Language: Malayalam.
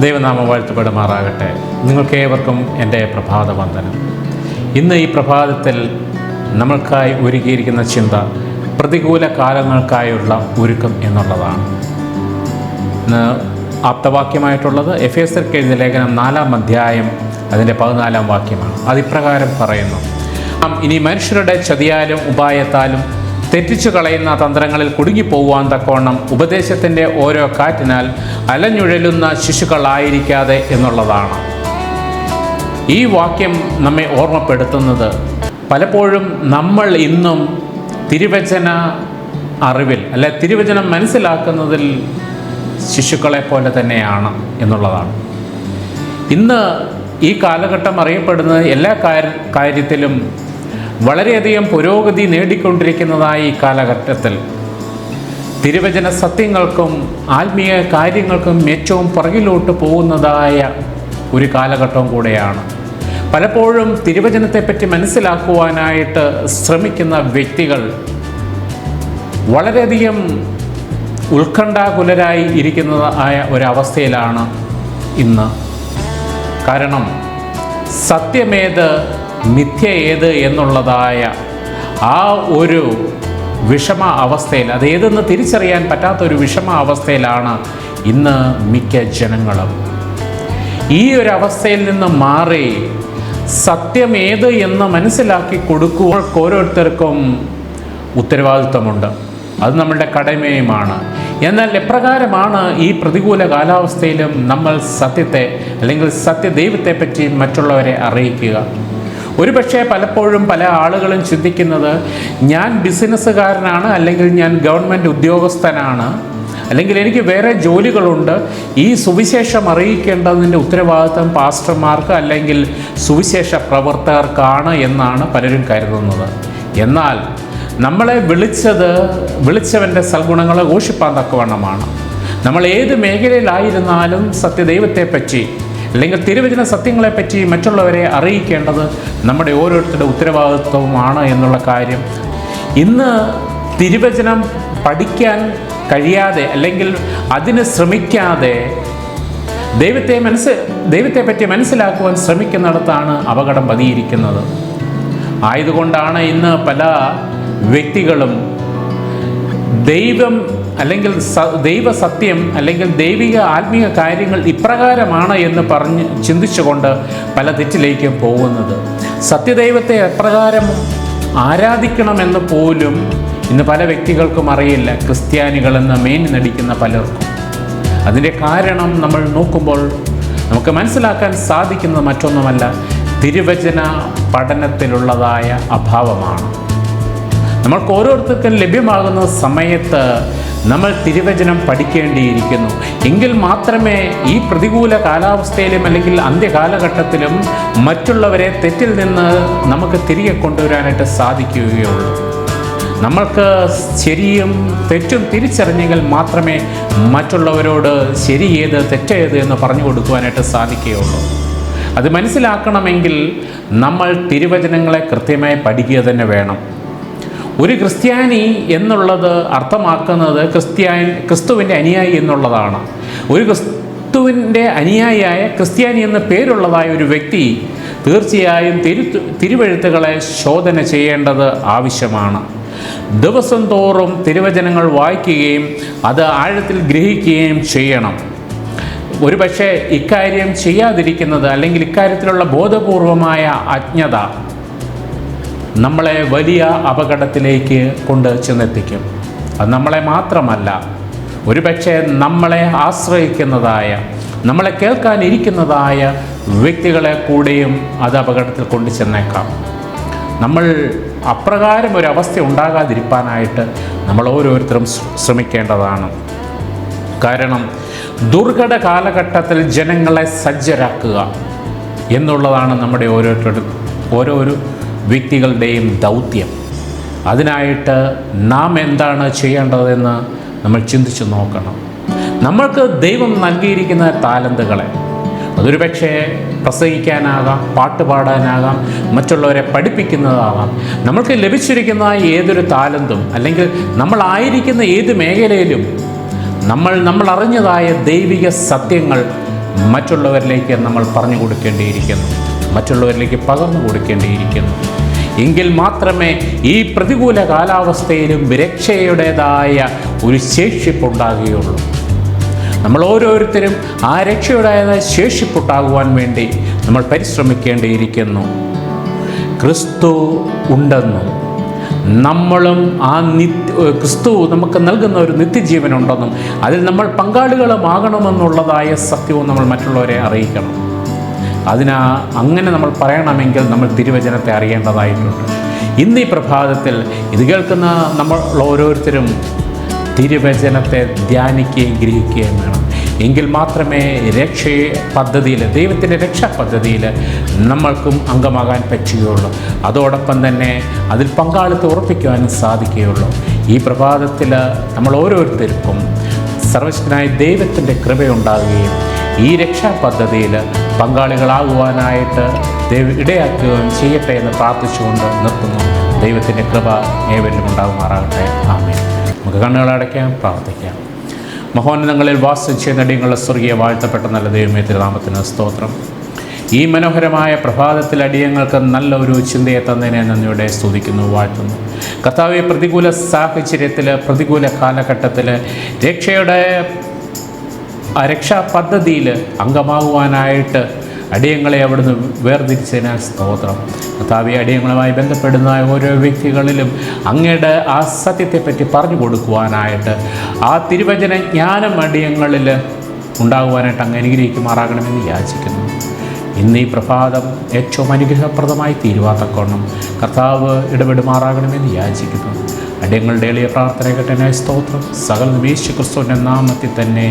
ദൈവനാമം വാഴ്ത്തപ്പെടുമാറാകട്ടെ. നിങ്ങൾക്കേവർക്കും എൻ്റെ പ്രഭാതവന്ദനം. ഇന്ന് ഈ പ്രഭാതത്തിൽ നമ്മൾക്കായി ഒരുക്കിയിരിക്കുന്ന ചിന്ത പ്രതികൂല കാലങ്ങൾക്കായുള്ള ഒരുക്കം എന്നുള്ളതാണ്. ഇന്ന് ആപ്തവാക്യമായിട്ടുള്ളത് എഫേസ്യർക്ക് എഴുതിയ ലേഖനം 4-ാം അധ്യായം അതിൻ്റെ 14-ാം വാക്യമാണ്. അതിപ്രകാരം പറയുന്നു: ഇനി മനുഷ്യരുടെ ചതിയാലും ഉപായത്താലും തെറ്റിച്ചു കളയുന്ന തന്ത്രങ്ങളിൽ കുടുങ്ങിപ്പോകുവാൻ തക്കവണ്ണം ഉപദേശത്തിൻ്റെ ഓരോ കാറ്റിനാൽ അലഞ്ഞുഴലുന്ന ശിശുക്കളായിരിക്കാതെ എന്നുള്ളതാണ്. ഈ വാക്യം നമ്മെ ഓർമ്മപ്പെടുത്തുന്നത് പലപ്പോഴും നമ്മൾ ഇന്നും തിരുവചന അറിവിൽ തിരുവചനം മനസ്സിലാക്കുന്നതിൽ ശിശുക്കളെ പോലെ തന്നെയാണ് എന്നുള്ളതാണ്. ഇന്ന് ഈ കാലഘട്ടം അറിയപ്പെടുന്നത് എല്ലാ കാര്യത്തിലും വളരെയധികം പുരോഗതി നേടിക്കൊണ്ടിരിക്കുന്നതായി ഈ കാലഘട്ടത്തിൽ തിരുവചന സത്യങ്ങൾക്കും ആത്മീയ കാര്യങ്ങൾക്കും ഏറ്റവും പുറകിലോട്ട് പോകുന്നതായ ഒരു കാലഘട്ടവും കൂടെയാണ്. പലപ്പോഴും തിരുവചനത്തെപ്പറ്റി മനസ്സിലാക്കുവാനായിട്ട് ശ്രമിക്കുന്ന വ്യക്തികൾ വളരെയധികം ഉത്കണ്ഠാകുലരായി ഇരിക്കുന്നതായ ഒരവസ്ഥയിലാണ് ഇന്ന്. കാരണം സത്യമേത് മിഥ്യ ഏത് എന്നുള്ളതായ ആ ഒരു വിഷമ അവസ്ഥയിൽ, അതേതെന്ന് തിരിച്ചറിയാൻ പറ്റാത്തൊരു വിഷമ അവസ്ഥയിലാണ് ഇന്ന് മിക്ക ജനങ്ങളും. ഈ ഒരു അവസ്ഥയിൽ നിന്ന് മാറി സത്യമേത് എന്ന് മനസ്സിലാക്കി കൊടുക്കുവാൻ ഓരോരുത്തർക്കും ഉത്തരവാദിത്വമുണ്ട്. അത് നമ്മളുടെ കടമയുമാണ്. എന്നാൽ എപ്രകാരമാണ് ഈ പ്രതികൂല കാലാവസ്ഥയിലും നമ്മൾ സത്യത്തെ സത്യദൈവത്തെപ്പറ്റി മറ്റുള്ളവരെ അറിയിക്കുക? ഒരുപക്ഷെ പലപ്പോഴും പല ആളുകളും ചിന്തിക്കുന്നത്, ഞാൻ ബിസിനസ്സുകാരനാണ്, അല്ലെങ്കിൽ ഞാൻ ഗവൺമെൻറ് ഉദ്യോഗസ്ഥനാണ്, അല്ലെങ്കിൽ എനിക്ക് വേറെ ജോലികളുണ്ട്, ഈ സുവിശേഷം അറിയിക്കേണ്ടതിൻ്റെ ഉത്തരവാദിത്വം പാസ്റ്റർമാർക്ക് അല്ലെങ്കിൽ സുവിശേഷ പ്രവർത്തകർക്കാണ് എന്നാണ് പലരും കരുതുന്നത്. എന്നാൽ നമ്മളെ വിളിച്ചവൻ്റെ സൽഗുണങ്ങളെ ഘോഷിപ്പാൻ തക്കവണ്ണമാണ്. നമ്മൾ ഏത് മേഖലയിലായിരുന്നാലും സത്യദൈവത്തെപ്പറ്റി അല്ലെങ്കിൽ തിരുവചന സത്യങ്ങളെപ്പറ്റി മറ്റുള്ളവരെ അറിയിക്കേണ്ടത് നമ്മുടെ ഓരോരുത്തരുടെ ഉത്തരവാദിത്വമാണ് എന്നുള്ള കാര്യം ഇന്ന് തിരുവചനം പഠിക്കാൻ കഴിയാതെ അല്ലെങ്കിൽ അതിന് ശ്രമിക്കാതെ ദൈവത്തെപ്പറ്റി മനസ്സിലാക്കുവാൻ ശ്രമിക്കുന്നിടത്താണ് അപകടം പതിയിരിക്കുന്നത്. ആയതുകൊണ്ടാണ് ഇന്ന് പല വ്യക്തികളും ദൈവസത്യം അല്ലെങ്കിൽ ദൈവിക ആത്മീയ കാര്യങ്ങൾ ഇപ്രകാരമാണ് എന്ന് പറഞ്ഞ് ചിന്തിച്ചുകൊണ്ട് പല തെറ്റിലേക്കും പോകുന്നത്. സത്യദൈവത്തെ എപ്രകാരം ആരാധിക്കണമെന്ന് പോലും ഇന്ന് പല വ്യക്തികൾക്കും അറിയില്ല, ക്രിസ്ത്യാനികളെന്ന് മേനി നടിക്കുന്ന പലർക്കും. അതിൻ്റെ കാരണം നമ്മൾ നോക്കുമ്പോൾ നമുക്ക് മനസ്സിലാക്കാൻ സാധിക്കുന്നത് മറ്റൊന്നുമല്ല, തിരുവചന പഠനത്തിലുള്ളതായ അഭാവമാണ്. നമ്മൾക്ക് ഓരോരുത്തർക്കും ലഭ്യമാകുന്ന സമയത്ത് നമ്മൾ തിരുവചനം പഠിക്കേണ്ടിയിരിക്കുന്നു. എങ്കിൽ മാത്രമേ ഈ പ്രതികൂല കാലാവസ്ഥയിലും അല്ലെങ്കിൽ അന്ത്യകാലഘട്ടത്തിലും മറ്റുള്ളവരെ തെറ്റിൽ നിന്ന് നമുക്ക് തിരികെ കൊണ്ടുവരാനായിട്ട് സാധിക്കുകയുള്ളൂ. നമ്മൾക്ക് ശരിയും തെറ്റും തിരിച്ചറിഞ്ഞെങ്കിൽ മാത്രമേ മറ്റുള്ളവരോട് ശരി ഏത് തെറ്റേത് എന്ന് പറഞ്ഞു കൊടുക്കുവാനായിട്ട് സാധിക്കുകയുള്ളൂ. അത് മനസ്സിലാക്കണമെങ്കിൽ നമ്മൾ തിരുവചനങ്ങളെ കൃത്യമായി പഠിക്കുക തന്നെ വേണം. ഒരു ക്രിസ്ത്യാനി എന്നുള്ളത് അർത്ഥമാക്കുന്നത് ക്രിസ്തുവിൻ്റെ അനുയായി എന്നുള്ളതാണ്. ഒരു ക്രിസ്തുവിൻ്റെ അനുയായിയായ ക്രിസ്ത്യാനി എന്ന പേരുള്ളതായ ഒരു വ്യക്തി തീർച്ചയായും തിരുവെഴുത്തുകളെ ശോധന ചെയ്യേണ്ടത് ആവശ്യമാണ്. ദിവസം തോറും തിരുവചനങ്ങൾ വായിക്കുകയും അത് ആഴത്തിൽ ഗ്രഹിക്കുകയും ചെയ്യണം. ഒരുപക്ഷെ ഇക്കാര്യം ചെയ്യാതിരിക്കുന്നത് അല്ലെങ്കിൽ ഇക്കാര്യത്തിലുള്ള ബോധപൂർവമായ അജ്ഞത നമ്മളെ വലിയ അപകടത്തിലേക്ക് കൊണ്ട് ചെന്നെത്തിക്കും. അത് നമ്മളെ മാത്രമല്ല, ഒരുപക്ഷെ നമ്മളെ ആശ്രയിക്കുന്നതായ നമ്മളെ കേൾക്കാനിരിക്കുന്നതായ വ്യക്തികളെ കൂടെയും അത് അപകടത്തിൽ കൊണ്ടു ചെന്നേക്കാം. നമ്മൾ അപ്രകാരം ഒരവസ്ഥ ഉണ്ടാകാതിരിക്കാനായിട്ട് നമ്മൾ ഓരോരുത്തരും ശ്രമിക്കേണ്ടതാണ്. കാരണം ദുർഘട കാലഘട്ടത്തിൽ ജനങ്ങളെ സജ്ജരാക്കുക എന്നുള്ളതാണ് നമ്മുടെ ഓരോരോ വ്യക്തികളുടെയും ദൗത്യം. അതിനായിട്ട് നാം എന്താണ് ചെയ്യേണ്ടതെന്ന് നമ്മൾ ചിന്തിച്ചു നോക്കണം. നമ്മൾക്ക് ദൈവം നൽകിയിരിക്കുന്ന താലന്തുകളെ, അതൊരു പക്ഷേ പ്രസംഗിക്കാനാകാം, പാട്ട് പാടാനാകാം, മറ്റുള്ളവരെ പഠിപ്പിക്കുന്നതാകാം, നമ്മൾക്ക് ലഭിച്ചിരിക്കുന്ന ഏതൊരു താലന്തും അല്ലെങ്കിൽ നമ്മളായിരിക്കുന്ന ഏത് മേഖലയിലും നമ്മൾ അറിഞ്ഞതായ ദൈവിക സത്യങ്ങൾ മറ്റുള്ളവരിലേക്ക് നമ്മൾ പറഞ്ഞു കൊടുക്കേണ്ടിയിരിക്കുന്നു, മറ്റുള്ളവരിലേക്ക് പകർന്നു കൊടുക്കേണ്ടിയിരിക്കുന്നു. എങ്കിൽ മാത്രമേ ഈ പ്രതികൂല കാലാവസ്ഥയിലും രക്ഷയുടേതായ ഒരു ശേഷിപ്പുണ്ടാകുകയുള്ളൂ. നമ്മൾ ഓരോരുത്തരും ആ രക്ഷയുടേതായ ശേഷിപ്പുണ്ടാകുവാൻ വേണ്ടി നമ്മൾ പരിശ്രമിക്കേണ്ടിയിരിക്കുന്നു. ക്രിസ്തു ഉണ്ടെന്നും നമ്മളും ആ ക്രിസ്തു നമുക്ക് നൽകുന്ന ഒരു നിത്യജീവനുണ്ടെന്നും അതിൽ നമ്മൾ പങ്കാളികളുമാകണമെന്നുള്ളതായ സത്യവും നമ്മൾ മറ്റുള്ളവരെ അറിയിക്കണം. അങ്ങനെ നമ്മൾ പറയണമെങ്കിൽ നമ്മൾ തിരുവചനത്തെ അറിയേണ്ടതായിട്ടുണ്ട്. ഇന്ന് ഈ പ്രഭാതത്തിൽ ഇത് കേൾക്കുന്ന നമ്മൾ ഓരോരുത്തരും തിരുവചനത്തെ ധ്യാനിക്കുകയും ഗ്രഹിക്കുകയും വേണം. എങ്കിൽ മാത്രമേ പദ്ധതിയിൽ, ദൈവത്തിൻ്റെ രക്ഷാ പദ്ധതിയിൽ നമ്മൾക്കും അംഗമാകാൻ പറ്റുകയുള്ളൂ. അതോടൊപ്പം തന്നെ അതിൽ പങ്കാളിത്തം ഉറപ്പിക്കുവാനും സാധിക്കുകയുള്ളൂ. ഈ പ്രഭാതത്തിൽ നമ്മൾ ഓരോരുത്തർക്കും സർവശക്തനായ ദൈവത്തിൻ്റെ കൃപയുണ്ടാകുകയും ഈ രക്ഷാ പദ്ധതിയിൽ പങ്കാളികളാകുവാനായിട്ട് ഇടയാക്കുകയും ചെയ്യട്ടെ എന്ന് പ്രാർത്ഥിച്ചുകൊണ്ട് നിർത്തുന്നു. ദൈവത്തിൻ്റെ കൃപ ഏവരിലും ഉണ്ടാകുമാറാകട്ടെ. ആമേൻ. നമുക്ക് കണ്ണുകളടയ്ക്കാം, പ്രാർത്ഥിക്കാം. മഹോന്നതങ്ങളിൽ വാസം ചെയ്യുന്ന അടിയങ്ങളുടെ സ്വർഗീയ വാഴ്ത്തപ്പെട്ട നല്ല ദൈവമേ, തിരുനാമത്തിന് സ്തോത്രം. ഈ മനോഹരമായ പ്രഭാതത്തിൽ അടിയങ്ങൾക്ക് നല്ല ഒരു ചിന്തയെ തന്നതിനെ നന്ദിയോടെ സ്തുതിക്കുന്നു, വാഴ്ത്തുന്നു. കർത്താവേ, പ്രതികൂല സാഹചര്യത്തിൽ, പ്രതികൂല കാലഘട്ടത്തിൽ രക്ഷാ പദ്ധതിയിൽ അംഗമാകുവാനായിട്ട് അടിയങ്ങളെ അവിടുന്ന് വേർതിരിച്ചതിനാൽ സ്തോത്രം. കർത്താവേ, അടിയങ്ങളുമായി ബന്ധപ്പെടുന്ന ഓരോ വ്യക്തികളിലും അങ്ങയുടെ ആ സത്യത്തെപ്പറ്റി പറഞ്ഞു കൊടുക്കുവാനായിട്ട് ആ തിരുവചന ജ്ഞാനം അടിയങ്ങളിൽ ഉണ്ടാകുവാനായിട്ട് അങ്ങ് അനുഗ്രഹിക്കുമാറാകണമെന്ന് യാചിക്കുന്നു. ഇന്ന് ഈ പ്രഭാതം ഏറ്റവും അനുഗ്രഹപ്രദമായി തീരുവാത്തക്കോണം കർത്താവ് ഇടപെടുമാറാകണമെന്ന് യാചിക്കുന്നു. അടിയങ്ങളുടെ എളിയ പ്രാർത്ഥന കേട്ടതിനായി സ്തോത്രം. സകല യേശു ക്രിസ്തുവിൻ്റെ നാമത്തിൽ തന്നെ.